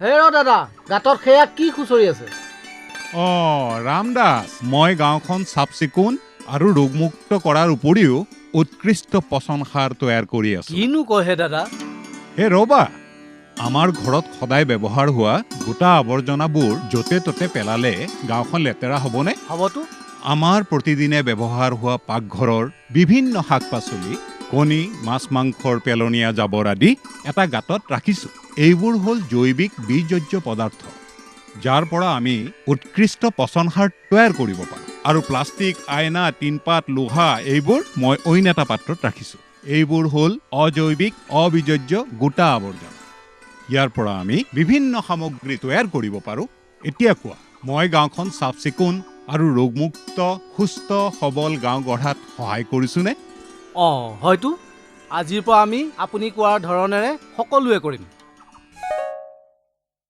হে দাদা, গাঁতত সেয়া কি খুচৰি আছে? ৰামদাস, মই গাঁওখন চাফ চিকুণ আৰু ৰোগমুক্ত কৰাৰ উপৰিও উৎকৃষ্ট পচন সাৰ তৈয়াৰ কৰি আছো। কিনো কয় হে দাদা? হে ৰবা, আমাৰ ঘৰত সদায় ব্যৱহাৰ হোৱা গোটা আৱৰ্জনাবোৰ য'তে ত'তে পেলালে গাঁওখন লেতেৰা হ'বনে? হ'বতো। আমাৰ প্ৰতিদিনে ব্যৱহাৰ হোৱা পাকঘৰৰ বিভিন্ন শাক পাচলি, কণী, মাছ মাংসৰ পেলনীয়া জাবৰ আদি এটা গাঁতত ৰাখিছোঁ। এইবোৰ হ'ল জৈৱিক বিজযোগ্য পদাৰ্থ, যাৰ পৰা আমি উৎকৃষ্ট পচন সাৰ তৈয়াৰ কৰিব পাৰোঁ। আৰু প্লাষ্টিক, আইনা, টিনপাত, লোহা এইবোৰ মই অইন এটা পাত্ৰত ৰাখিছোঁ। এইবোৰ হ'ল অজৈৱিক অবিজযোগ্য গোটা আৱৰ্জনা। ইয়াৰ পৰা আমি বিভিন্ন সামগ্ৰী তৈয়াৰ কৰিব পাৰোঁ। এতিয়া কোৱা, মই গাঁওখন চাফ চিকুণ আৰু ৰোগমুক্ত সুস্থ সবল গাঁও গঢ়াত সহায় কৰিছোনে? হয়তো। আজিৰ পৰা আমি আপুনি কোৱাৰ ধৰণেৰে সকলোৱে কৰিম।